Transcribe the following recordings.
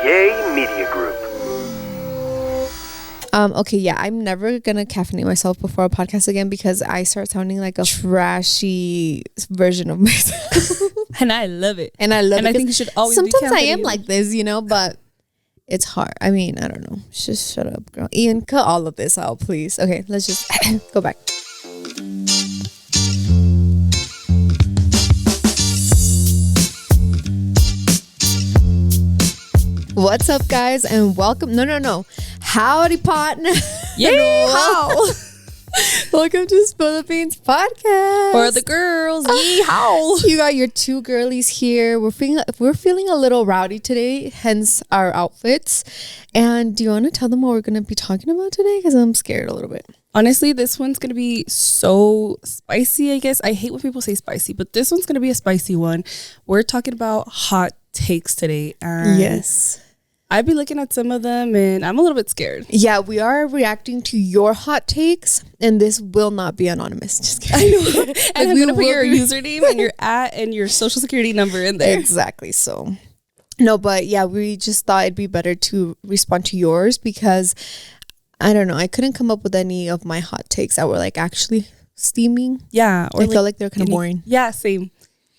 Yay Media Group. Okay, yeah, I'm never gonna caffeinate myself before a podcast again because I start sounding like a trashy version of myself. And I love it. And I love it. I think you should always sometimes be I am caffeinated. like this, but it's hard. I mean, I don't know. Just shut up, girl. Ian, cut all of this out, please. Okay, let's just go back. What's up, guys, and welcome. No. Howdy, partner. Yeah, how? Welcome to Spill the Beans podcast. For the girls, yeehaw. You got your two girlies here. We're feeling a little rowdy today, hence our outfits. And do you want to tell them what we're going to be talking about today? Because I'm scared a little bit. Honestly, this one's going to be so spicy, I guess. I hate when people say spicy, but this one's going to be a spicy one. We're talking about hot takes today. And Yes. I've been looking at some of them and I'm a little bit scared. Yeah, we are reacting to your hot takes, and this will not be anonymous. Just kidding. I know. And I'm going to put your be- username and your and your social security number in there. Exactly. So, no, but yeah, we just thought it'd be better to respond to yours because I don't know. I couldn't come up with any of my hot takes that were like actually steaming. Yeah. I felt like they're kind of boring. Yeah, same.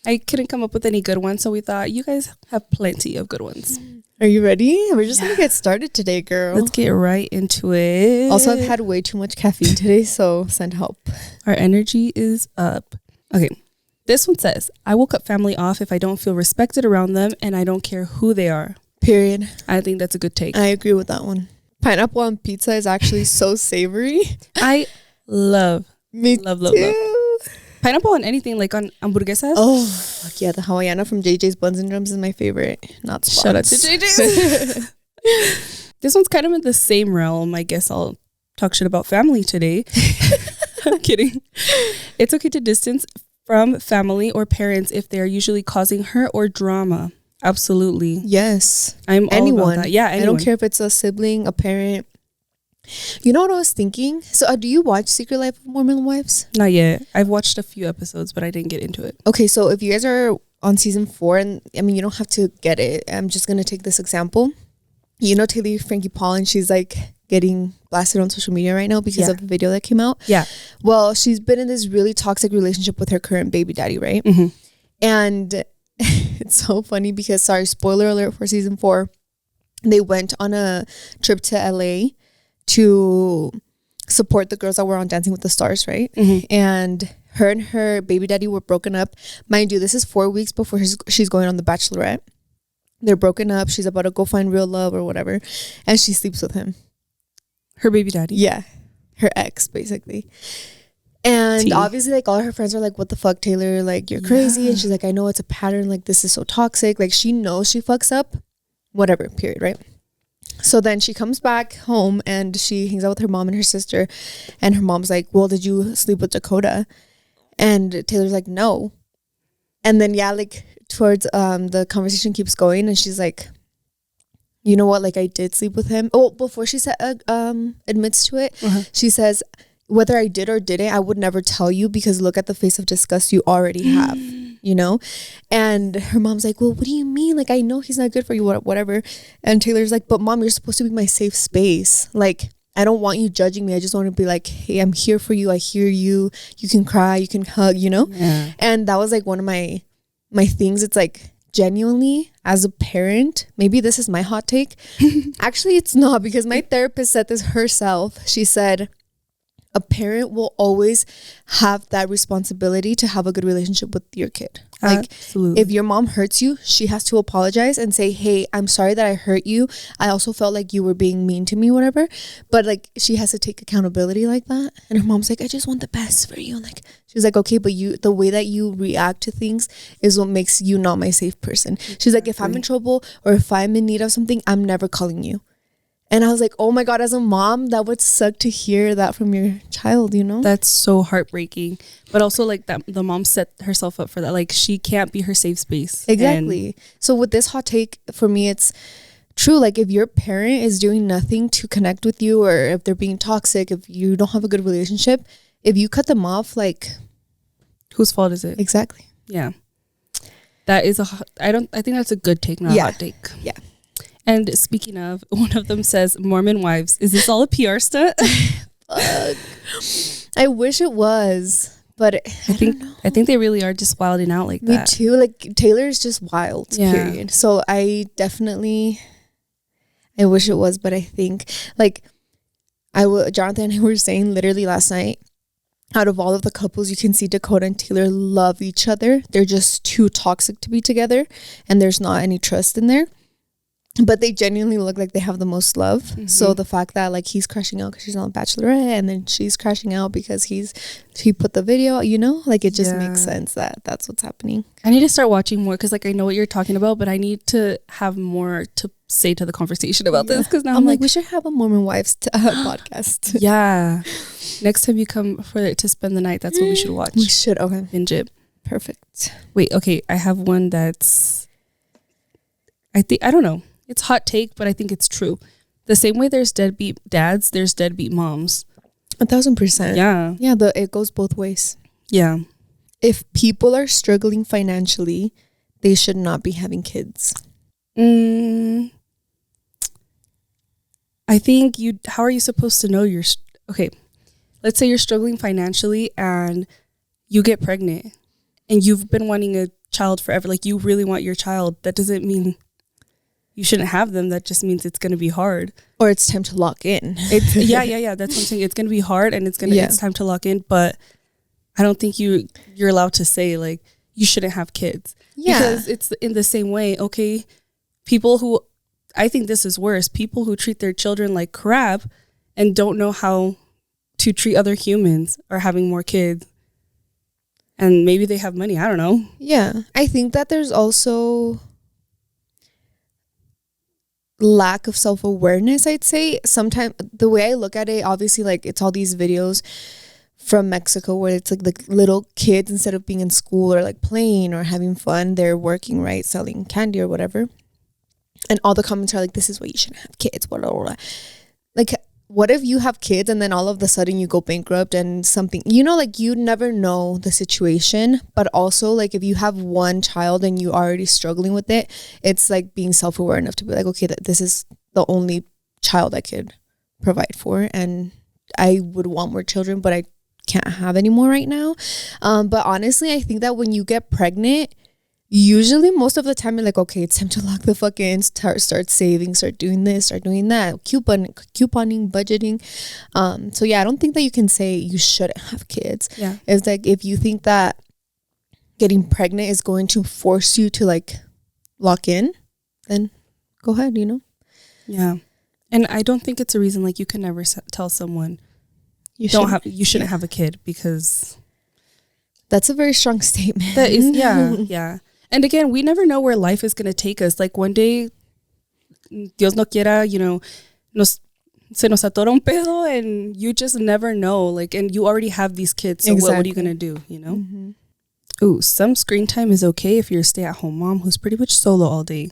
I couldn't come up with any good ones, so we thought you guys have plenty of good ones. Are you ready? We're just going to get started today, girl. Let's get right into it. Also, I've had way too much caffeine today, so send help. Our energy is up. Okay. This one says, I will cut family off if I don't feel respected around them and I don't care who they are. Period. I think that's a good take. I agree with that one. Pineapple on pizza is actually so savory. I love Me love too. pineapple on anything, like on hamburguesas. Oh, fuck yeah. The Hawaiiana from JJ's Buns and Drums is my favorite. Not Spots. Shout out to JJ's. This one's kind of in the same realm. I guess I'll talk shit about family today. I'm kidding. It's okay to distance from family or parents if they are usually causing hurt or drama. Absolutely. Yes. I'm all Anyone. about that. Yeah, anyone. I don't care if it's a sibling, a parent. You know what I was thinking? So do you watch Secret Life of Mormon Wives? Not yet. I've watched a few episodes, but I didn't get into it. Okay, so if you guys are on season 4, and I mean, you don't have to get it. I'm just going to take this example. You know Taylor Frankie Paul, and she's like getting blasted on social media right now because of the video that came out. Yeah. Well, she's been in this really toxic relationship with her current baby daddy, right? Mm-hmm. And it's so funny because, sorry, spoiler alert for season 4, they went on a trip to LA to support the girls that were on Dancing with the Stars, right? Mm-hmm. And her baby daddy were broken up. Mind you, this is 4 weeks before she's going on The Bachelorette. They're broken up. She's about to go find real love or whatever. And she sleeps with him. Her baby daddy. Yeah. Her ex, basically. And obviously, like, all her friends are like, what the fuck, Taylor? Like, you're crazy. And she's like, I know it's a pattern. Like, this is so toxic. Like, she knows she fucks up. Whatever, period, right? So then she comes back home and she hangs out with her mom and her sister. And her mom's like, well, did you sleep with Dakota? And Taylor's like, no. And then, yeah, like, towards the conversation keeps going. And she's like, you know what? Like, I did sleep with him. Oh, before she admits to it, she says, whether I did or didn't, I would never tell you because look at the face of disgust you already have, you know? And her mom's like, well, what do you mean? Like, I know he's not good for you, whatever. And Taylor's like, but mom, you're supposed to be my safe space. Like, I don't want you judging me. I just want to be like, hey, I'm here for you. I hear you. You can cry. You can hug, you know? Yeah. And that was like one of my things. It's like, genuinely, as a parent, maybe this is my hot take. Actually, it's not, because my therapist said this herself. She said, a parent will always have that responsibility to have a good relationship with your kid. Like, absolutely. if your mom hurts you, she has to apologize and say, hey, I'm sorry that I hurt you. I also felt like you were being mean to me, whatever. But like, she has to take accountability like that. And her mom's like, I just want the best for you. And like, she's like, okay, but the way that you react to things is what makes you not my safe person. She's like, if I'm in trouble or if I'm in need of something, I'm never calling you. And I was like, oh my God, as a mom, that would suck to hear that from your child, you know? That's so heartbreaking. But also, like, that the mom set herself up for that. Like, she can't be her safe space. Exactly. So with this hot take, for me, it's true. Like, if your parent is doing nothing to connect with you, or if they're being toxic, if you don't have a good relationship, if you cut them off, like, whose fault is it? Exactly. Yeah. That is I think that's a good take, not a hot take. Yeah. And speaking of, one of them says, Mormon wives. Is this all a PR stunt? I wish it was, but I think they really are just wilding out like that. Me too. Like Taylor's just wild, period. So I wish it was, but I think like Jonathan and I were saying literally last night, out of all of the couples, you can see Dakota and Taylor love each other. They're just too toxic to be together, and there's not any trust in there. But they genuinely look like they have the most love. Mm-hmm. So the fact that like he's crashing out because she's on Bachelorette, and then she's crashing out because he put the video, you know, like it just makes sense that that's what's happening. I need to start watching more because like I know what you're talking about, but I need to have more to say to the conversation about this because now I'm like, we should have a Mormon Wives podcast. Yeah. Next time you come to spend the night, that's what we should watch. We should. Okay. Binge it. Perfect. Wait, okay. I have one that's, I don't know. It's hot take, but I think it's true. The same way there's deadbeat dads, there's deadbeat moms. 1,000%. Yeah. Yeah, it goes both ways. Yeah. If people are struggling financially, they should not be having kids. I think how are you supposed to know okay, let's say you're struggling financially and you get pregnant and you've been wanting a child forever. Like you really want your child. That doesn't mean you shouldn't have them. That just means it's going to be hard. Or it's time to lock in. Yeah. That's what I'm saying. It's going to be hard and it's time to lock in. But I don't think you're allowed to say like you shouldn't have kids. Yeah. Because it's in the same way. Okay. People who, I think this is worse. People who treat their children like crap and don't know how to treat other humans are having more kids. And maybe they have money. I don't know. Yeah. I think that there's also lack of self-awareness, I'd say. Sometimes the way I look at it, obviously like it's all these videos from Mexico where it's like the little kids, instead of being in school or like playing or having fun, they're working, right, selling candy or whatever, and all the comments are like, this is why you shouldn't have kids, blah, blah, blah. Like what if you have kids and then all of a sudden you go bankrupt and something, you know, like you never know the situation. But also like if you have one child and you already struggling with it, it's like being self-aware enough to be like, okay, this is the only child I could provide for, and I would want more children, but I can't have any more right now. But honestly, I think that when you get pregnant, usually most of the time you're like, okay, it's time to lock the fuck in, start saving, start doing this, start doing that, couponing, budgeting. So yeah, I don't think that you can say you shouldn't have kids. Yeah, it's like if you think that getting pregnant is going to force you to like lock in, then go ahead, you know. Yeah, and I don't think it's a reason like you can never tell someone you shouldn't have a kid, because that's a very strong statement. That is, yeah. And again, we never know where life is going to take us. Like one day, Dios no quiera, you know, se nos atora un pedo, and you just never know. Like, and you already have these kids, so what are you going to do, you know? Mm-hmm. Ooh, some screen time is okay if you're a stay-at-home mom who's pretty much solo all day.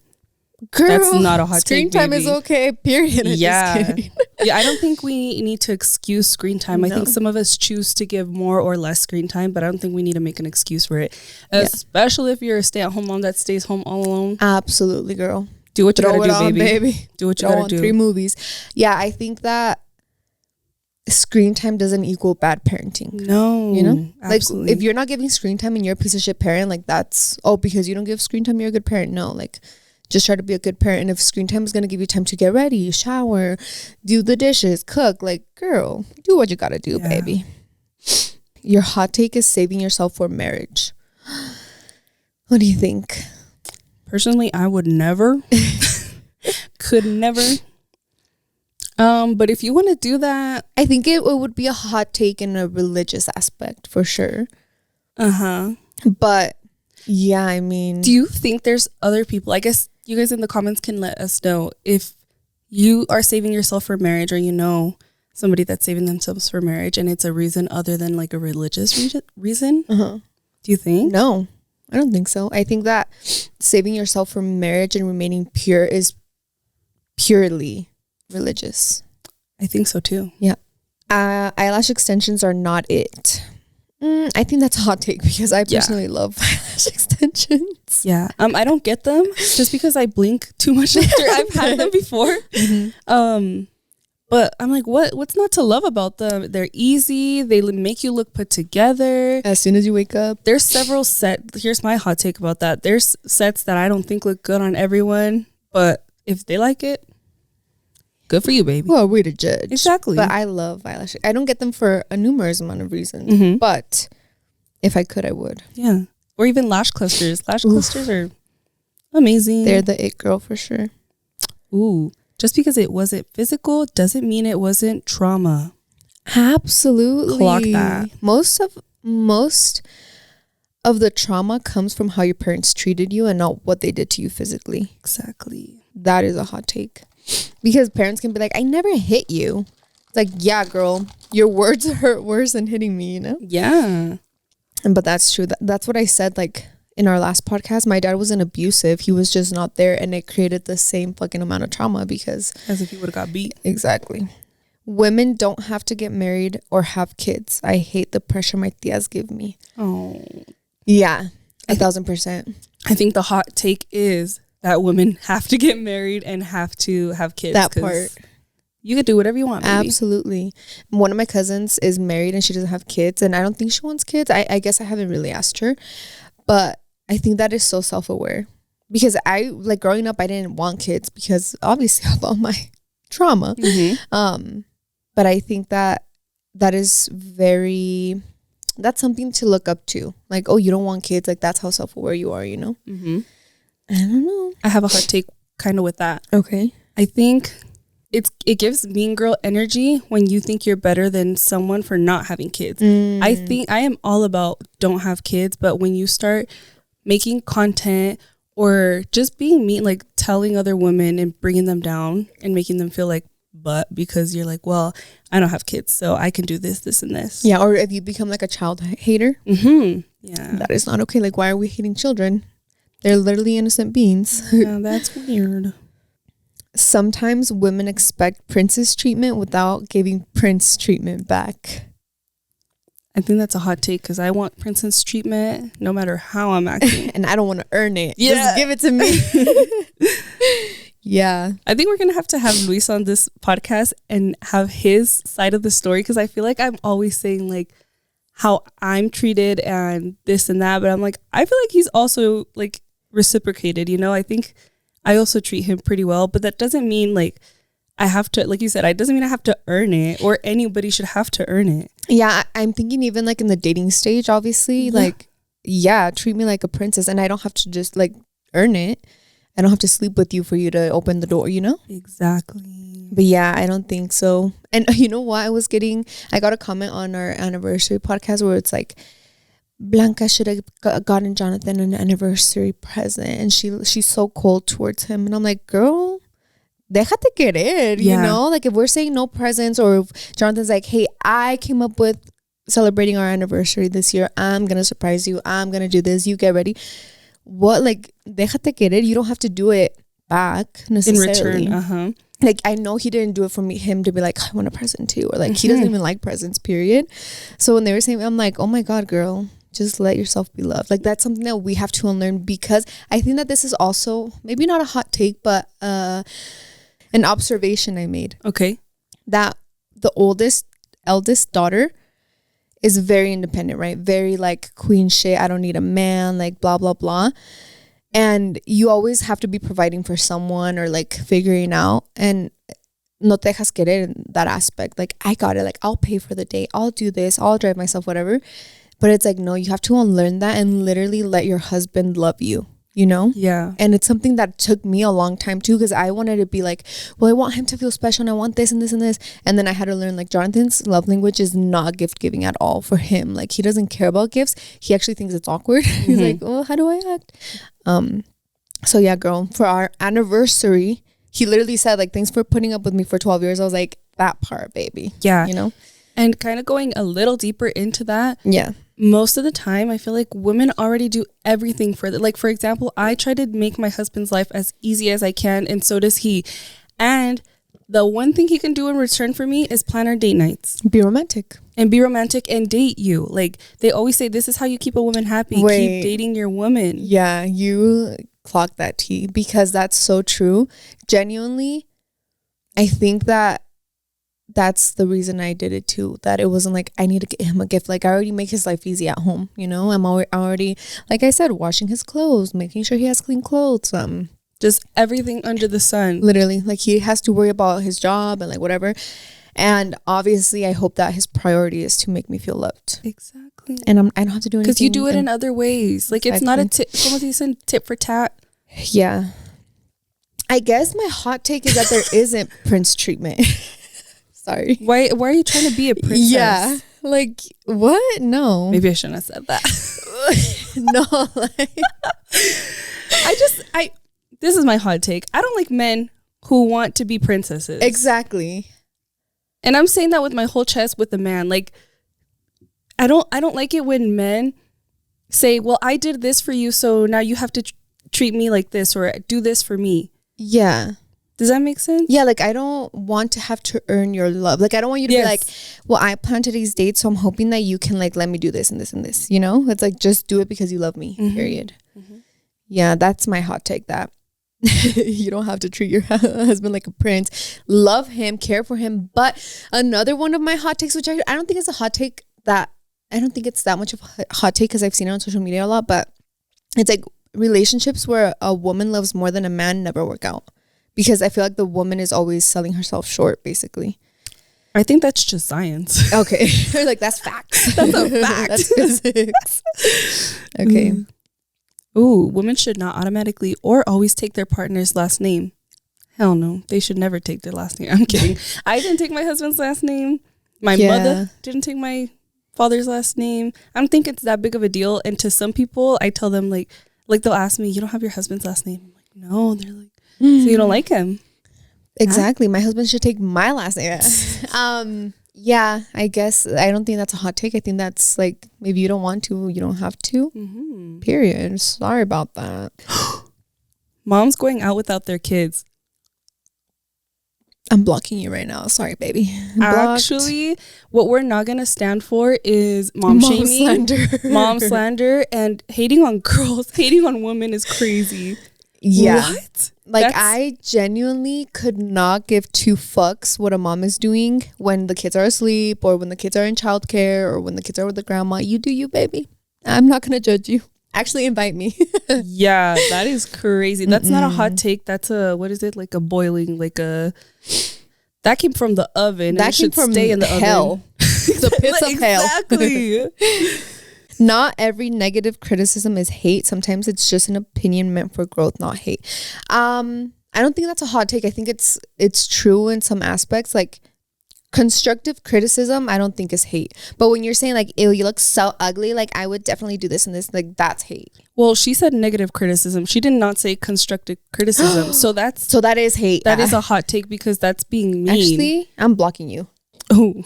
Girl, that's not a hot screen take, time baby. is okay, period. Yeah. Yeah, I don't think we need to excuse screen time. No. I think some of us choose to give more or less screen time, but I don't think we need to make an excuse for it. Especially if you're a stay-at-home mom that stays home all alone. Absolutely, girl. Do what you gotta do, baby. Do what you gotta do. 3 movies. Yeah, I think that screen time doesn't equal bad parenting. No. You know? Absolutely. Like, if you're not giving screen time and you're a piece of shit parent, like that's, because you don't give screen time, you're a good parent. No, like, just try to be a good parent. And if screen time is going to give you time to get ready, shower, do the dishes, cook, like, girl, do what you got to do, baby. Your hot take is saving yourself for marriage. What do you think? Personally, I would never. Could never. But if you want to do that, I think it would be a hot take in a religious aspect, for sure. But yeah, I mean, do you think there's other people? I guess you guys in the comments can let us know if you are saving yourself for marriage, or you know somebody that's saving themselves for marriage and it's a reason other than like a religious reason. Do you think? No, I don't think so. I think that saving yourself for marriage and remaining pure is purely religious. I think so too. Yeah. Eyelash extensions are not it. I think that's a hot take because I personally love eyelash extensions. Yeah. I don't get them just because I blink too much after I've had them before. But I'm like, what's not to love about them? They're easy. They make you look put together. As soon as you wake up. There's several sets. Here's my hot take about that. There's sets that I don't think look good on everyone. But if they like it, good for you, baby. Well, we're to judge. Exactly. But I love eyelashes. I don't get them for a numerous amount of reasons. But if I could, I would. Yeah. Or even lash clusters. Lash clusters are amazing. They're the it girl for sure. Ooh. Just because it wasn't physical doesn't mean it wasn't trauma. Absolutely. Clock that. Most of the trauma comes from how your parents treated you and not what they did to you physically. Exactly. That is a hot take. Because parents can be like, I never hit you. It's like, yeah, girl, your words hurt worse than hitting me, you know? Yeah. But that's true. That's what I said, like, in our last podcast. My dad wasn't abusive. He was just not there. And it created the same fucking amount of trauma because... As if he would have got beat. Exactly. Women don't have to get married or have kids. I hate the pressure my tias give me. Oh. Yeah. 1,000%. I think the hot take is that women have to get married and have to have kids. That part. You could do whatever you want, baby. Absolutely. One of my cousins is married and she doesn't have kids. And I don't think she wants kids. I guess I haven't really asked her. But I think that is so self-aware. Because I, like, growing up, I didn't want kids because obviously of all my trauma. But I think that is very... That's something to look up to. Like, oh, you don't want kids. Like, that's how self-aware you are, you know? I don't know. I have a hot take kind of with that. Okay. I think it gives mean girl energy when you think you're better than someone for not having kids. I think I am all about don't have kids, but when you start making content or just being mean, like telling other women and bringing them down and making them feel like butt because you're like, well, I don't have kids, so I can do this, this, and this. Yeah, or if you become like a child hater. Yeah. That is not okay. Like, why are we hating children? They're literally innocent beings. Yeah, that's weird. Sometimes women expect princess treatment without giving prince treatment back. I think that's a hot take because I want princess treatment no matter how I'm acting. And I don't want to earn it. Yeah. Just give it to me. Yeah. I think we're going to have Luis on this podcast and have his side of the story because I feel like I'm always saying like how I'm treated and this and that. But I'm like, I feel like he's also like reciprocated, you know? I think I also treat him pretty well, but that doesn't mean like I have to, like you said, it doesn't mean I have to earn it or anybody should have to earn it. Yeah, I'm thinking even like in the dating stage, obviously, like, yeah, treat me like a princess and I don't have to just like earn it. I don't have to sleep with you for you to open the door, you know? Exactly. But yeah, I don't think so. And you know what? I got a comment on our anniversary podcast where it's like, Blanca should have gotten Jonathan an anniversary present. And she's so cold towards him. And I'm like, girl, déjate querer, you know? Like if we're saying no presents or if Jonathan's like, hey, I came up with celebrating our anniversary this year. I'm going to surprise you. I'm going to do this. You get ready. What, like, déjate querer. You don't have to do it back necessarily. In return, Like, I know he didn't do it for him to be like, I want a present too. Or like, he doesn't even like presents, period. So when they were saying, I'm like, oh my God, girl, just let yourself be loved. Like, that's something that we have to unlearn because I think that this is also, maybe not a hot take, but an observation I made. Okay. That the eldest daughter is very independent, right? Very like queen shit. I don't need a man, like blah, blah, blah. And you always have to be providing for someone or like figuring out. And no te dejas querer in that aspect. Like, I got it. Like, I'll pay for the date. I'll do this. I'll drive myself, whatever. But it's like, no, you have to unlearn that and literally let your husband love you, you know? Yeah. And it's something that took me a long time too, because I wanted to be like, well, I want him to feel special and I want this and this and this. And then I had to learn like Jonathan's love language is not gift giving at all for him. Like, he doesn't care about gifts. He actually thinks it's awkward. He's like, oh, how do I act? So yeah, girl, for our anniversary, he literally said like, thanks for putting up with me for 12 years. I was like, that part, baby. Yeah. You know? And kind of going a little deeper into that. Yeah. Most of the time, I feel like women already do everything for that. Like, for example, I try to make my husband's life as easy as I can, and so does he. And the one thing he can do in return for me is plan our date nights. Be romantic. And be romantic and date you. Like, they always say, this is how you keep a woman happy. Keep dating your woman. Yeah, you clock that T, because that's so true. Genuinely, I think that's the reason I did it too. That it wasn't like I need to get him a gift. Like, I already make his life easy at home. You know, I'm already, like I said, washing his clothes, making sure he has clean clothes. Just everything under the sun. Literally, like, he has to worry about his job and like whatever. And obviously, I hope that his priority is to make me feel loved. Exactly. And I don't have to do anything. Because you do it in other ways. Like, it's not a tip. Como dicen, tit for tat. Yeah. I guess my hot take is that there isn't prince treatment. Sorry. Why are you trying to be a princess? Yeah. Like, what? No. Maybe I shouldn't have said that. No. Like, this is my hot take. I don't like men who want to be princesses. Exactly. And I'm saying that with my whole chest with the man. Like, I don't like it when men say, well, I did this for you, so now you have to treat me like this or do this for me. Yeah. Does that make sense? Yeah, like, I don't want to have to earn your love. Like, I don't want you to be like, well, I plan today's date, so I'm hoping that you can, like, let me do this and this and this, you know? It's like, just do it because you love me, period. Mm-hmm. Yeah, that's my hot take, that you don't have to treat your husband like a prince. Love him, care for him. But another one of my hot takes, which I don't think it's a hot take, that I don't think it's that much of a hot take because I've seen it on social media a lot, but it's like relationships where a woman loves more than a man never work out. Because I feel like the woman is always selling herself short, basically. I think that's just science. Okay. Like, that's facts. That's a fact. That's physics. Okay. Ooh, women should not automatically or always take their partner's last name. Hell no. They should never take their last name. I'm kidding. I didn't take my husband's last name. My mother didn't take my father's last name. I don't think it's that big of a deal. And to some people, I tell them, like they'll ask me, you don't have your husband's last name? I'm like, no. They're like, so you don't like him? Exactly. My husband should take my last name. Yeah, I guess I don't think that's a hot take. I think that's like, maybe you don't want to, you don't have to. Mm-hmm. Period. Sorry about that. Moms going out without their kids. I'm blocking you right now. Sorry, baby. Actually, what we're not going to stand for is mom shaming, slander. Mom slander, and hating on girls. Hating on women is crazy. Yeah. What? Like, I genuinely could not give two fucks what a mom is doing when the kids are asleep or when the kids are in childcare or when the kids are with the grandma. You do you, baby. I'm not going to judge you. Actually, invite me. Yeah, that is crazy. That's not a hot take. That's a, what is it? Like a boiling, like a, that came from the oven. That came from stay in the hell. Oven. The pits of hell. Exactly. Not every negative criticism is hate. Sometimes it's just an opinion meant for growth, not hate. I don't think that's a hot take. I think it's true in some aspects. Like, constructive criticism, I don't think is hate. But when you're saying like, ew, you look so ugly, like, I would definitely do this and this, like, that's hate. Well, she said negative criticism. She did not say constructive criticism. So that is hate. That is a hot take because that's being mean. Actually, I'm blocking you. Oh.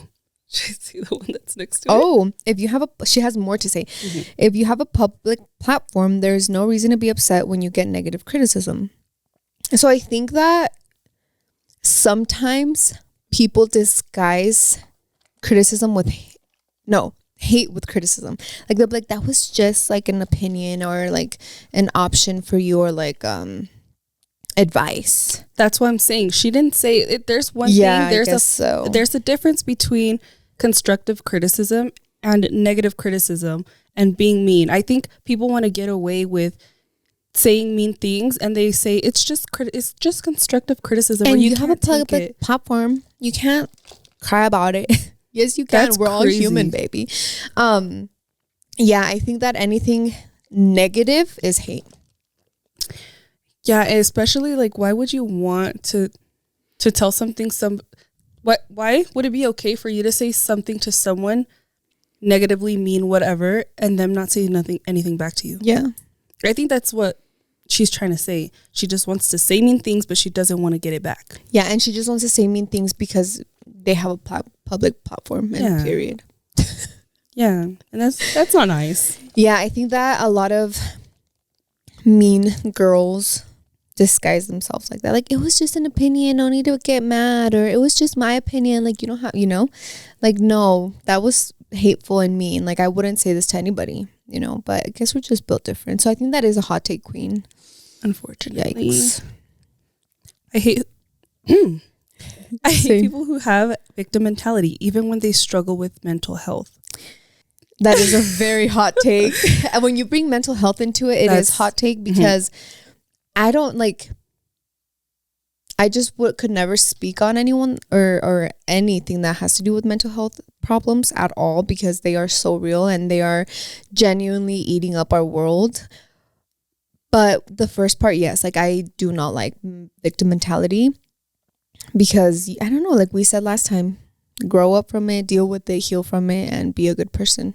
Should I see the one that's next to it? If you have she has more to say. Mm-hmm. If you have a public platform, there's no reason to be upset when you get negative criticism. So I think that sometimes people disguise criticism with hate with criticism. Like, they'll be like, that was just like an opinion or like an option for you or like advice. That's what I'm saying. She didn't say it. There's one thing. There's a difference between constructive criticism and negative criticism and being mean. I think people want to get away with saying mean things and they say it's just constructive criticism. And you have a public platform. You can't cry about it. Yes, you can. We're all human, baby. Yeah, I think that anything negative is hate. Yeah, especially like, why would you want to tell something why would it be okay for you to say something to someone negatively, mean, whatever, and them not say anything back to you? Yeah. I think that's what she's trying to say. She just wants to say mean things, but she doesn't want to get it back. Yeah, and she just wants to say mean things because they have a public platform, and period. Yeah, and that's not nice. Yeah, I think that a lot of mean girls disguise themselves like that. Like, it was just an opinion, no need to get mad, or it was just my opinion, like, you don't have, like, no, that was hateful and mean. Like, I wouldn't say this to anybody, but I guess we're just built different. So I think that is a hot take queen, unfortunately. Yikes. I hate people who have victim mentality even when they struggle with mental health. That is a very hot take. And when you bring mental health into it, it is hot take, because I don't I just could never speak on anyone or anything that has to do with mental health problems at all, because they are so real and they are genuinely eating up our world. But the first part, yes, like, I do not like victim mentality, because I don't know, like we said last time, grow up from it, deal with it, heal from it, and be a good person,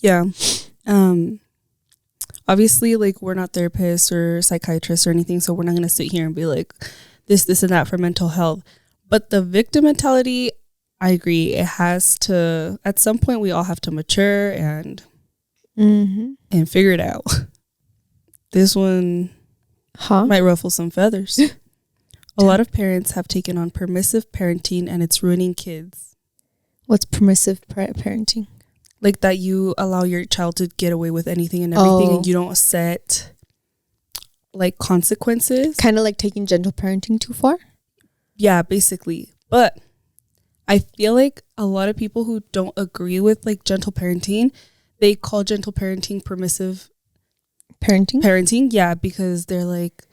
Yeah. Obviously, like, we're not therapists or psychiatrists or anything, so we're not going to sit here and be like this and that for mental health. But the victim mentality, I agree, it has to, at some point we all have to mature and figure it out. This one might ruffle some feathers. A lot of parents have taken on permissive parenting, and it's ruining kids. What's permissive parenting? Like, that you allow your child to get away with anything and everything, and you don't set, like, consequences. Kind of like taking gentle parenting too far? Yeah, basically. But I feel like a lot of people who don't agree with, like, gentle parenting, they call gentle parenting permissive parenting. Yeah, because they're like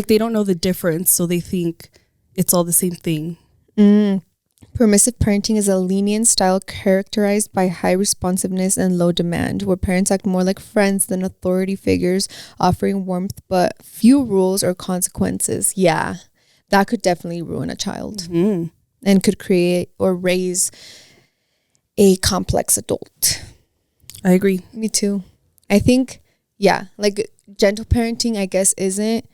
they don't know the difference, so they think it's all the same thing. Permissive parenting is a lenient style characterized by high responsiveness and low demand, where parents act more like friends than authority figures, offering warmth but few rules or consequences. Yeah, that could definitely ruin a child and could create or raise a complex adult. I agree. Me too. I think, yeah, like, gentle parenting, I guess, isn't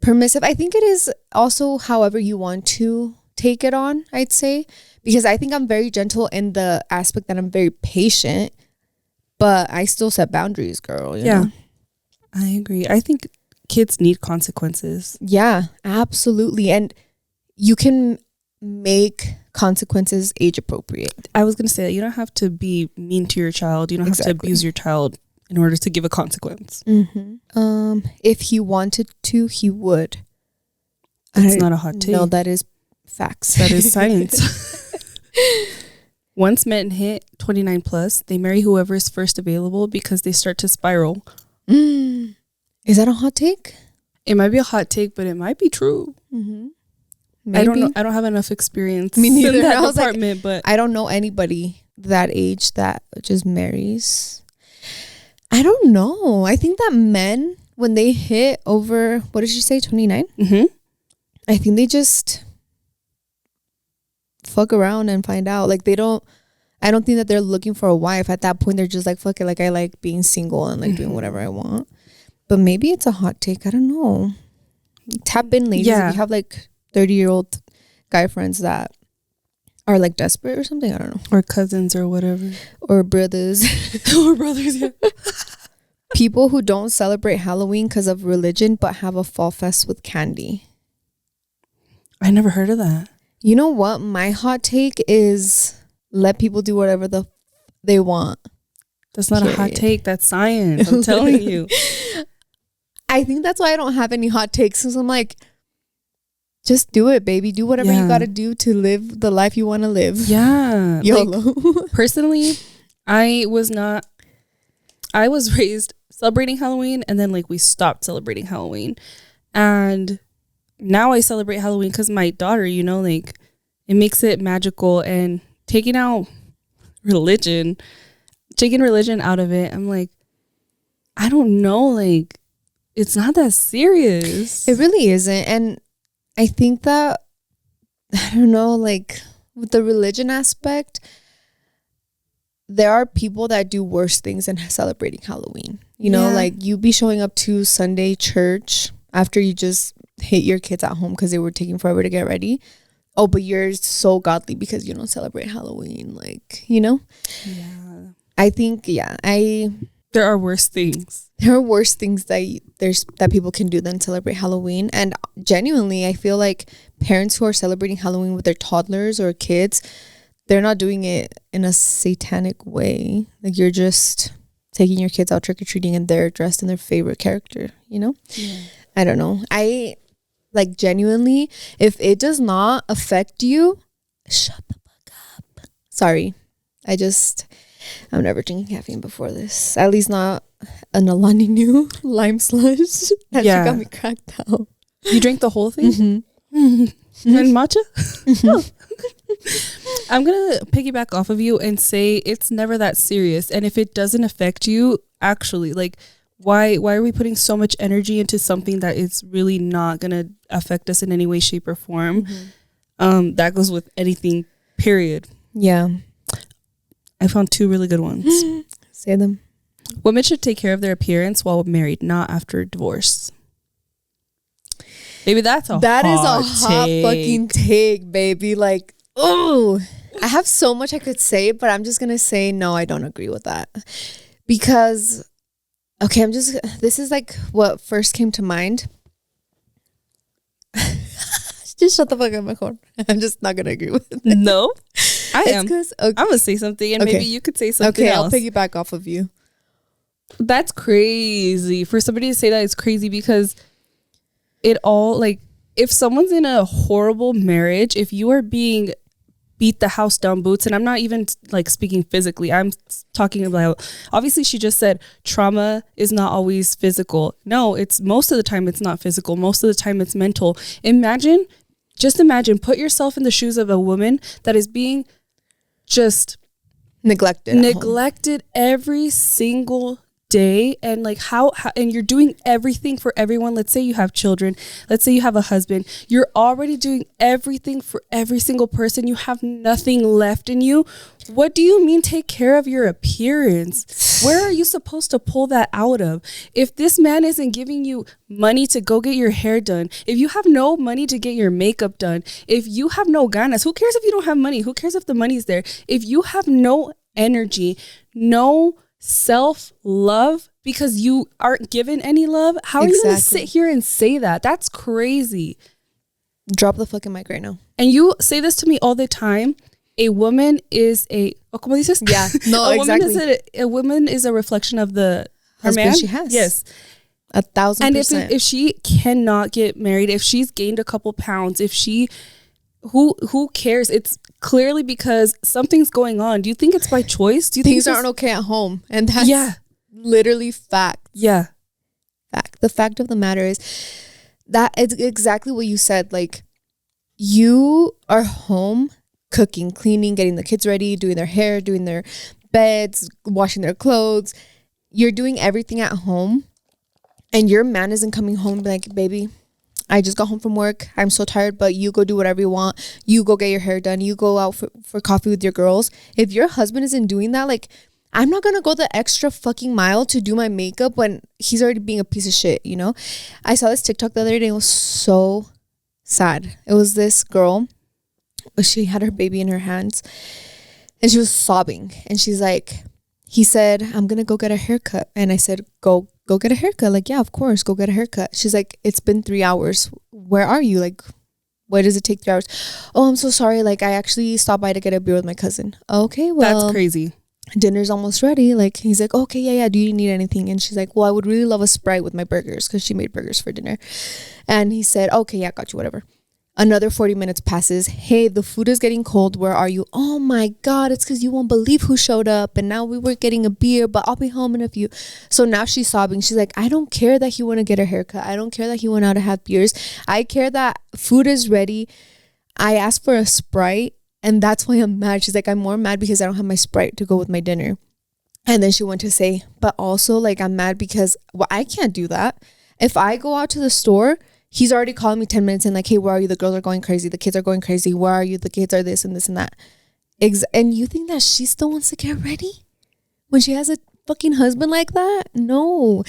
permissive. I think it is also however you want to take it on, I'd say, because I think I'm very gentle in the aspect that I'm very patient, but I still set boundaries, girl. You know? I agree. I think kids need consequences. Yeah, absolutely. And you can make consequences age appropriate. I was going to say that you don't have to be mean to your child. You don't have to abuse your child in order to give a consequence. If he wanted to, he would. That's not a hot take. No, that is facts. That is science. Once men hit 29 plus, they marry whoever is first available because they start to spiral. Is that a hot take? It might be a hot take, but it might be true. I don't know. I don't have enough experience. Me neither. In that department, but I don't know anybody that age that just marries. I don't know. I think that men, when they hit over, what did you say, 29? I think they just fuck around and find out. Like, I don't think that they're looking for a wife. At that point, they're just like, fuck it. Like, I like being single and like doing whatever I want. But maybe it's a hot take. I don't know. Tap in, ladies. If you have like 30-year-old guy friends that are like desperate or something, I don't know. Or cousins or whatever. Or brothers. Or brothers, yeah. People who don't celebrate Halloween because of religion but have a fall fest with candy. I never heard of that. You know what? My hot take is let people do whatever they want. That's not a hot take. That's science. I'm telling you. I think that's why I don't have any hot takes. Because I'm like, just do it, baby. Do whatever you got to do to live the life you want to live. Yeah. YOLO. Like, personally, I was raised celebrating Halloween, and then like we stopped celebrating Halloween. And now I celebrate Halloween because my daughter, you know, like it makes it magical, and taking religion out of it, I'm like, I don't know, like it's not that serious. It really isn't. And I think that, I don't know, like with the religion aspect, there are people that do worse things than celebrating Halloween. You know, like you be showing up to Sunday church after you just hate your kids at home because they were taking forever to get ready. Oh, but you're so godly because you don't celebrate Halloween. Like, you know? Yeah. I think, There are worse things. There are worse things that people can do than celebrate Halloween. And genuinely, I feel like parents who are celebrating Halloween with their toddlers or kids, they're not doing it in a satanic way. Like, you're just taking your kids out trick-or-treating and they're dressed in their favorite character, you know? Yeah. I don't know. I, like, genuinely, if it does not affect you, shut the fuck up. Sorry. I'm never drinking caffeine before this. At least not an Alani Nu lime slush. That she got me cracked out. You drank the whole thing? Mm-hmm. And matcha? Mm-hmm. I'm going to piggyback off of you and say it's never that serious. And if it doesn't affect you, actually, like, why are we putting so much energy into something that is really not going to affect us in any way, shape, or form? Mm-hmm. That goes with anything, period. Yeah. I found 2 really good ones. Say them. Women should take care of their appearance while married, not after divorce. Maybe that is a hot fucking take, baby. Like, oh, I have so much I could say, but I'm just gonna say no. I don't agree with that because, okay, this is like what first came to mind. Just shut the fuck up, my phone. I'm just not gonna agree with it. No, I am. Okay. I'm gonna say something, and maybe you could say something else. I'll piggyback off of you. That's crazy for somebody to say that. It's crazy because it all, like, if someone's in a horrible marriage, if you are being beat the house down boots, and I'm not even like speaking physically, I'm talking about, obviously she just said trauma is not always physical. No, it's most of the time it's not physical. Most of the time it's mental. Just imagine, put yourself in the shoes of a woman that is being just neglected every single day, and like how and you're doing everything for everyone. Let's say you have children, let's say you have a husband, you're already doing everything for every single person. You have nothing left in you. What do you mean take care of your appearance? Where are you supposed to pull that out of? If this man isn't giving you money to go get your hair done, if you have no money to get your makeup done, if you have no ganas, who cares if you don't have money? Who cares if the money's there? If you have no energy, no self-love, because you aren't given any love, how are you going to sit here and say that? That's crazy. Drop the fucking mic right now. And you say this to me all the time. A woman is ¿cómo dices? Yeah, no, exactly. A woman is a reflection of the husband man she has. Yes. 1,000%. And if she cannot get married, if she's gained a couple pounds, if she, who cares? It's clearly because something's going on. Do you think it's by choice? Do you Things aren't okay at home? And that's literally fact. Yeah. Fact. The fact of the matter is that it's exactly what you said. Like, you are home cooking, cleaning, getting the kids ready, doing their hair, doing their beds, washing their clothes. You're doing everything at home, and your man isn't coming home like, baby, I just got home from work. I'm so tired, but you go do whatever you want. You go get your hair done. You go out for coffee with your girls. If your husband isn't doing that, like, I'm not going to go the extra fucking mile to do my makeup when he's already being a piece of shit, you know? I saw this TikTok the other day. It was so sad. It was this girl. She had her baby in her hands and she was sobbing. And she's like, he said, I'm going to go get a haircut. And I said, go get a haircut. Like, yeah, of course, go get a haircut. She's like, it's been 3 hours. Where are you? Like, why does it take 3 hours? Oh, I'm so sorry. Like, I actually stopped by to get a beer with my cousin. Okay, well, that's crazy. Dinner's almost ready. Like, he's like, okay, yeah. Do you need anything? And she's like, well, I would really love a Sprite with my burgers, because she made burgers for dinner. And he said, okay, yeah, got you, whatever. Another 40 minutes passes. Hey, the food is getting cold. Where are you? Oh my God, it's because you won't believe who showed up. And now we were getting a beer, but I'll be home in a few. So now she's sobbing. She's like, I don't care that he went to get a haircut. I don't care that he went out to have beers. I care that food is ready. I asked for a Sprite, and that's why I'm mad. She's like, I'm more mad because I don't have my Sprite to go with my dinner. And then she went to say, but also, like, I'm mad because, well, I can't do that. If I go out to the store, he's already calling me 10 minutes and like, hey, where are you? The girls are going crazy. The kids are going crazy. Where are you? The kids are this and this and that. And you think that she still wants to get ready when she has a fucking husband like that? No.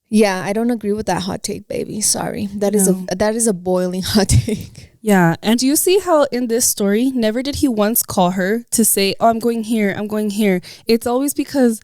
Yeah, I don't agree with that hot take, baby. Sorry. That is a boiling hot take. Yeah. And do you see how in this story, never did he once call her to say, oh, I'm going here. I'm going here. It's always because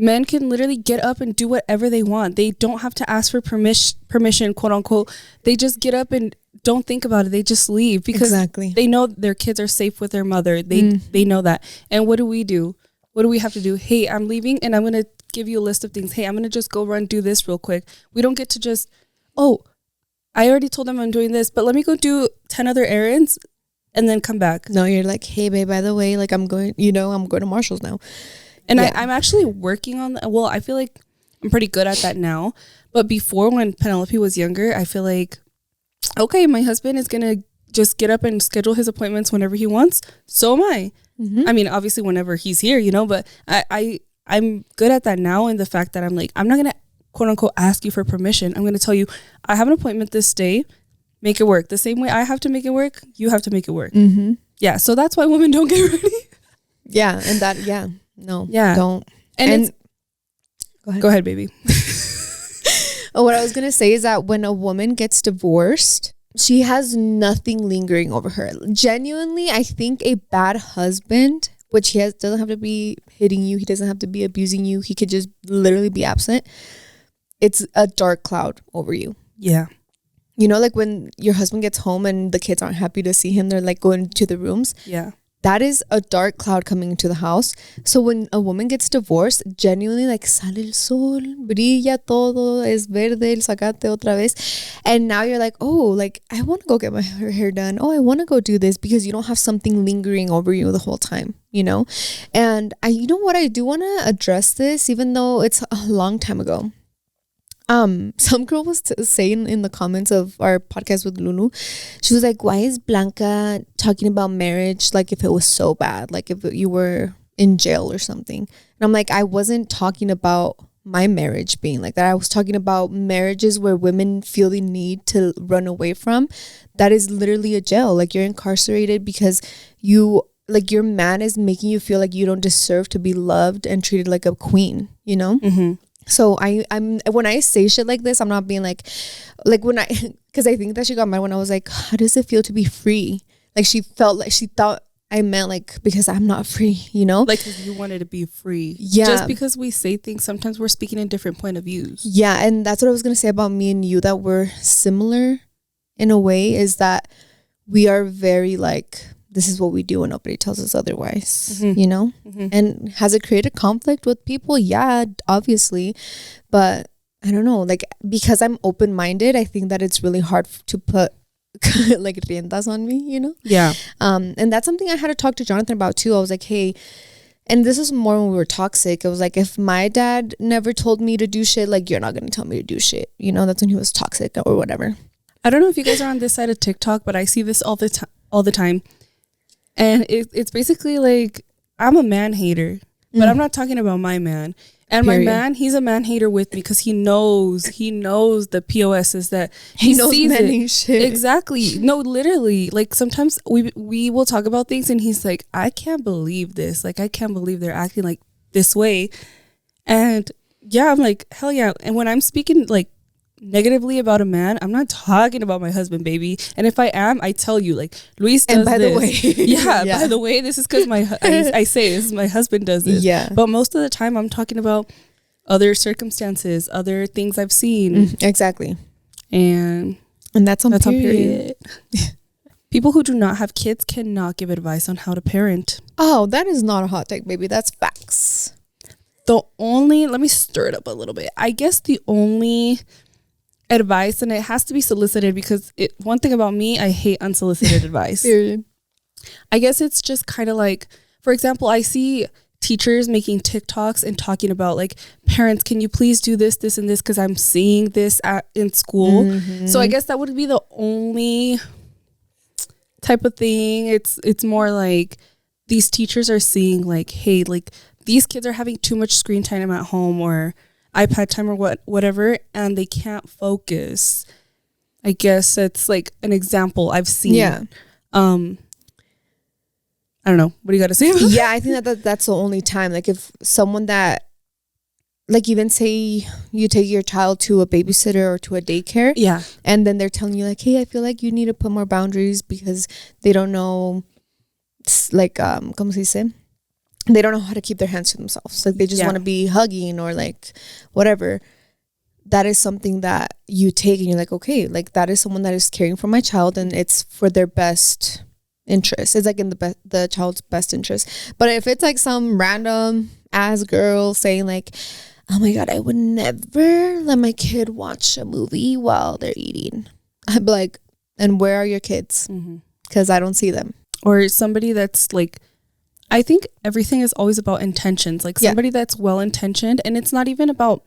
Men can literally get up and do whatever they want. They don't have to ask for permission, quote unquote. They just get up and don't think about it. They just leave because they know their kids are safe with their mother. They know that. And what do? What do we have to do? Hey, I'm leaving and I'm going to give you a list of things. Hey, I'm going to just go run, do this real quick. We don't get to just, oh, I already told them I'm doing this, but let me go do 10 other errands and then come back. No, you're like, hey, babe, by the way, like I'm going to Marshall's now. And I'm actually working on that. Well, I feel like I'm pretty good at that now. But before, when Penelope was younger, I feel like, okay, my husband is going to just get up and schedule his appointments whenever he wants. So am I. I mean, obviously, whenever he's here, but I'm good at that now. And the fact that I'm like, I'm not going to, quote unquote, ask you for permission. I'm going to tell you, I have an appointment this day. Make it work. The same way I have to make it work, you have to make it work. Yeah. So that's why women don't get ready. Yeah. And that, no, don't. And go ahead, baby. What I was going to say is that when a woman gets divorced, she has nothing lingering over her. Genuinely, I think a bad husband, which doesn't have to be hitting you. He doesn't have to be abusing you. He could just literally be absent. It's a dark cloud over you. Yeah. Like when your husband gets home and the kids aren't happy to see him, they're like going to the rooms. Yeah. That is a dark cloud coming into the house. So when a woman gets divorced, genuinely like sale el sol, brilla todo, es verde, el zacate otra vez. And now you're like, oh, like I want to go get my hair done. Oh, I want to go do this because you don't have something lingering over you the whole time, And I do want to address this, even though it's a long time ago. Some girl was saying in the comments of our podcast with Lulu, she was like, why is Blanca talking about marriage like if it was so bad, like if you were in jail or something? And I'm like, I wasn't talking about my marriage being like that. I was talking about marriages where women feel the need to run away from. That is literally a jail. Like you're incarcerated because your man is making you feel like you don't deserve to be loved and treated like a queen, So I'm when I say shit like this, I'm not being like when because I think that she got mad when I was like, how does it feel to be free? Like she thought I meant like because I'm not free, Like you wanted to be free. Yeah. Just because we say things, sometimes we're speaking in different point of views. Yeah, and that's what I was gonna say about me and you, that we're similar in a way, is that we are very like, this is what we do and nobody tells us otherwise, And has it created conflict with people? Yeah, obviously. But I don't know, like, because I'm open-minded, I think that it's really hard to put like riendas on me, Yeah. And that's something I had to talk to Jonathan about too. I was like, hey, and this is more when we were toxic. It was like, if my dad never told me to do shit, like, you're not going to tell me to do shit. That's when he was toxic or whatever. I don't know if you guys are on this side of TikTok, but I see this all the time. And it's basically like, I'm a man hater, but I'm not talking about my man. And Period. My man, he's a man hater with me because he knows the POSs that he knows sees it. Shit. Exactly. No, literally. Like sometimes we will talk about things and he's like, I can't believe this. Like, I can't believe they're acting like this way. And yeah, I'm like, hell yeah. And when I'm speaking like negatively about a man, I'm not talking about my husband, baby. And if I am, I tell you, like, Luis does this. And by the way, by the way, this is because I say this is my husband does this. Yeah. But most of the time, I'm talking about other circumstances, other things I've seen. Exactly. And that's on period. People who do not have kids cannot give advice on how to parent. Oh, that is not a hot take, baby. That's facts. Let me stir it up a little bit. I guess the only advice, and it has to be solicited because one thing about me, I hate unsolicited advice. Period. I guess it's just kind of like, for example, I see teachers making TikToks and talking about like, parents, can you please do this, this, and this because I'm seeing this in school. Mm-hmm. So I guess that would be the only type of thing. It's more like these teachers are seeing like, hey, like these kids are having too much screen time at home or iPad time or whatever, and they can't focus. I guess it's like an example I've seen. Yeah. I don't know. What do you got to say about that? Yeah, I think that's the only time. Like if someone that, like even say you take your child to a babysitter or to a daycare. Yeah. And then they're telling you like, hey, I feel like you need to put more boundaries because they don't know, like, ¿cómo se dice? they don't know how to keep their hands to themselves. Like they just want to be hugging or like whatever. That is something that you take and you're like, okay, like that is someone that is caring for my child and it's for their best interest. It's like in the child's best interest. But if it's like some random ass girl saying like, oh my God, I would never let my kid watch a movie while they're eating, I'd be like, and where are your kids? Because I don't see them. Or somebody that's like, I think everything is always about intentions. Like somebody that's well-intentioned, and it's not even about,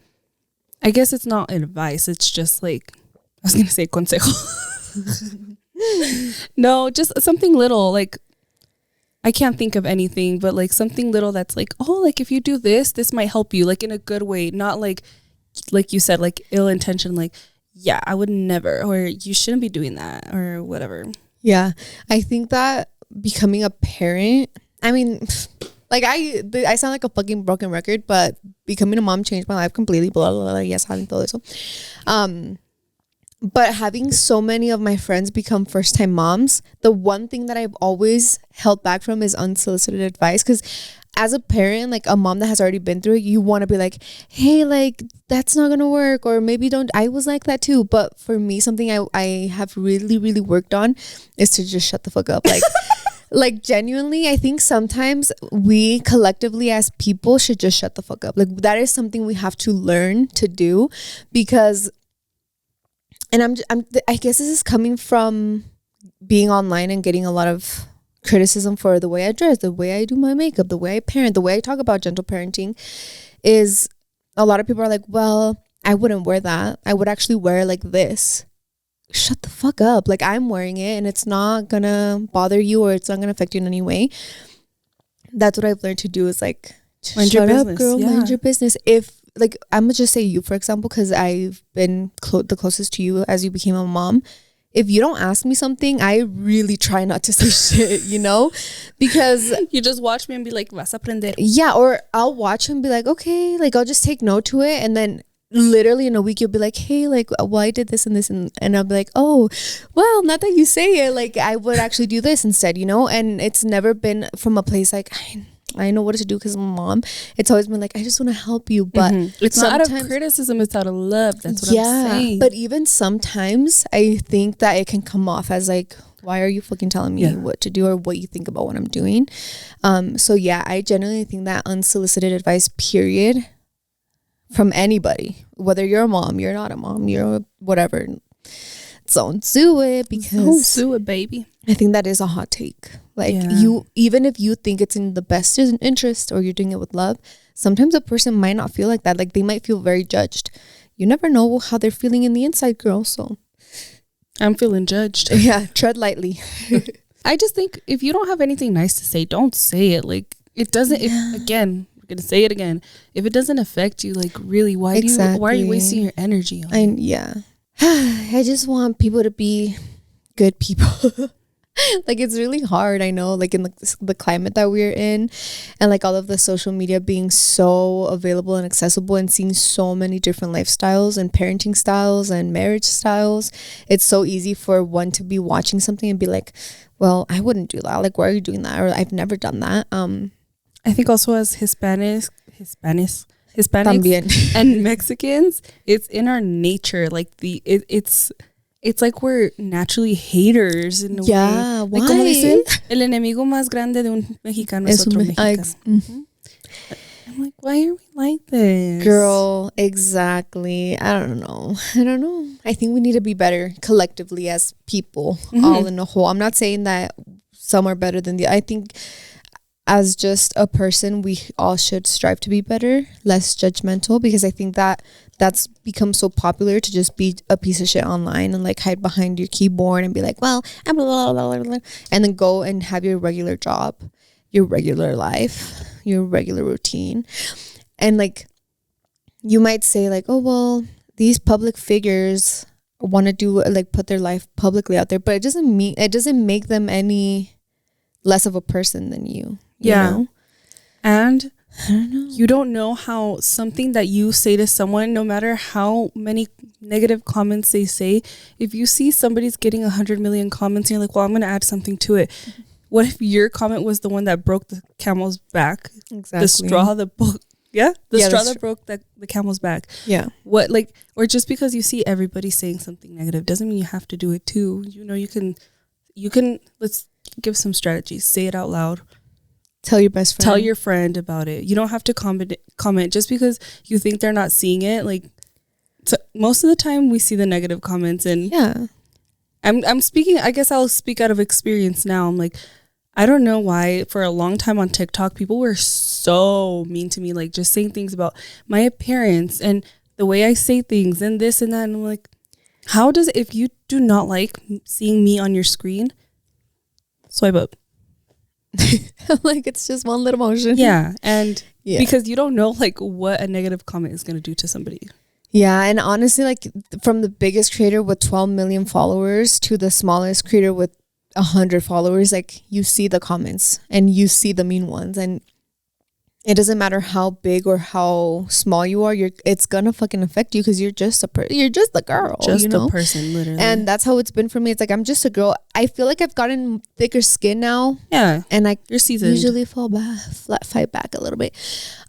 I guess it's not advice. It's just like, I was going to say consejo. No, just something little. Like, I can't think of anything, but like something little that's like, oh, like if you do this, this might help you, like in a good way. Not like you said, like ill intention, like, yeah, I would never, or you shouldn't be doing that, or whatever. Yeah. I think that becoming a parent, I mean, like I sound like a fucking broken record, but becoming a mom changed my life completely. Blah, blah, blah. Yes, having todo eso. But having so many of my friends become first-time moms, the one thing that I've always held back from is unsolicited advice. Because as a parent, like a mom that has already been through it, you want to be like, hey, like that's not gonna work, or maybe don't. I was like that too. But for me, something I have really, really worked on is to just shut the fuck up. Like. Like genuinely, I think sometimes we collectively as people should just shut the fuck up. Like that is something we have to learn to do, because, and I guess this is coming from being online and getting a lot of criticism for the way I dress, the way I do my makeup, the way I parent, the way I talk about gentle parenting. Is a lot of people are like, well, I wouldn't wear that. I would actually wear like this. Shut the fuck up. Like I'm wearing it and it's not gonna bother you or it's not gonna affect you in any way. That's what I've learned to do, is like, mind shut your up, business. girl. Mind your business. If like, I'm gonna just say you, for example, because I've been the closest to you as you became a mom. If you don't ask me something, I really try not to say shit, you know, because you just watch me and be like, vas a aprender. Yeah, or I'll watch and be like, okay, like I'll just take note to it, and then literally in a week you'll be like, hey, like, well, I did this and this, and I'll be like, oh, well, not that you say it, like I would actually do this instead, you know. And it's never been from a place like I know what to do because I'm a mom. It's always been like, I just want to help you, but it's not out of criticism, it's out of love. That's what I'm saying. But even sometimes I think that it can come off as like, why are you fucking telling me what to do or what you think about what I'm doing? So yeah, I genuinely think that unsolicited advice, period, from anybody, whether you're a mom, you're not a mom, you're whatever, don't do it, because don't do it, baby. I think that is a hot take. Like you, even if you think it's in the best interest or you're doing it with love, sometimes a person might not feel like that. Like they might feel very judged. You never know how they're feeling in the inside, girl. So I'm feeling judged. Yeah, tread lightly. I just think if you don't have anything nice to say, don't say it. Like it doesn't. Again, gonna say it again, if it doesn't affect you, like really, why are you wasting your energy on it? I just want people to be good people. Like it's really hard, I know, like in the climate that we're in, and like all of the social media being so available and accessible, and seeing so many different lifestyles and parenting styles and marriage styles. It's so easy for one to be watching something and be like, well, I wouldn't do that, like why are you doing that, or I've never done that. I think also as Hispanics and Mexicans, it's in our nature. Like it's like we're naturally haters in a way. Why? Like, como dicen, el enemigo más grande de un mexicano es otro mexicano. I'm like, why are we like this? Girl, exactly. I don't know. I think we need to be better collectively as people, all in a whole. I'm not saying that some are better than the other. I think as just a person, we all should strive to be better, less judgmental, because I think that that's become so popular to just be a piece of shit online and like hide behind your keyboard and be like, well, I'm blah, blah, blah, blah, and then go and have your regular job, your regular life, your regular routine. And like, you might say like, oh, well, these public figures want to do like put their life publicly out there, but it doesn't make them any less of a person than you. You know? And I don't know. You don't know how something that you say to someone, no matter how many negative comments they say, if you see somebody's getting 100 million comments and you're like, well, I'm going to add something to it. what if your comment was the one that broke the camel's back? Exactly. The straw that broke. Yeah, straw that broke the camel's back. Yeah. What, like, or just because you see everybody saying something negative doesn't mean you have to do it too. You know, you can. Let's give some strategies. Say it out loud. Tell your best friend. Tell your friend about it. You don't have to comment just because you think they're not seeing it. Like, so most of the time we see the negative comments, and yeah. I'm speaking. I guess I'll speak out of experience now. I'm like, I don't know why for a long time on TikTok, people were so mean to me, like just saying things about my appearance and the way I say things and this and that. And I'm like, how does, if you do not like seeing me on your screen, swipe up. Like, it's just one little motion. Yeah. And because you don't know like what a negative comment is going to do to somebody. Yeah. And honestly, like from the biggest creator with 12 million followers to the smallest creator with 100 followers, like you see the comments and you see the mean ones, and it doesn't matter how big or how small you are, it's gonna fucking affect you because you're just you're just a girl, just you know? a person, literally. And that's how it's been for me. It's like I'm just a girl. I feel like I've gotten thicker skin now. Yeah, and I you're seasoned. Usually fight back a little bit.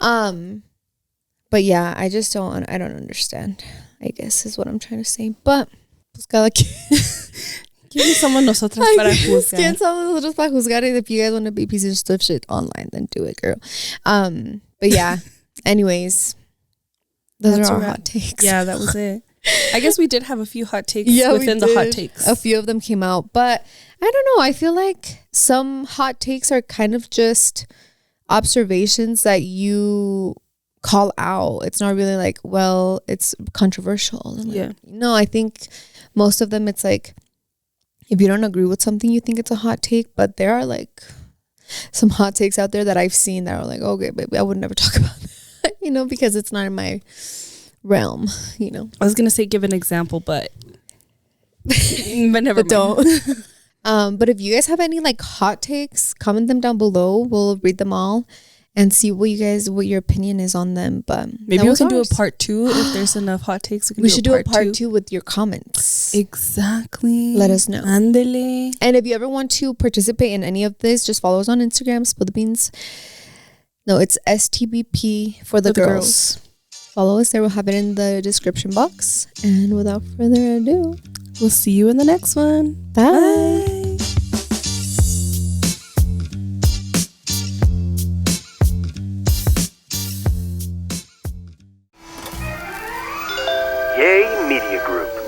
But yeah, I don't understand, I guess is what I'm trying to say. But pues cada ¿Quién somos nosotras para juzgar? ¿Quién somos nosotros para juzgar? If you guys want to be pieces of shit online, then do it, girl. But yeah, anyways, those are our hot takes. Yeah, that was it. I guess we did have a few hot takes within the hot takes. A few of them came out, but I don't know. I feel like some hot takes are kind of just observations that you call out. It's not really like, well, it's controversial. And yeah. No, I think most of them, it's like, if you don't agree with something, you think it's a hot take, but there are like some hot takes out there that I've seen that are like, okay, baby, I would never talk about that, you know, because it's not in my realm, you know. I was going to say give an example, but never don't. But if you guys have any like hot takes, comment them down below. We'll read them all and see what your opinion is on them. But maybe we can do a part 2 if there's enough hot takes. We should do a part 2 with your comments. Exactly. Let us know. Andele. And if you ever want to participate in any of this, just follow us on Instagram, Spill the Beans. No, it's STBP for the girls. Follow us there. We'll have it in the description box. And without further ado, we'll see you in the next one. Bye. Yay Media Group.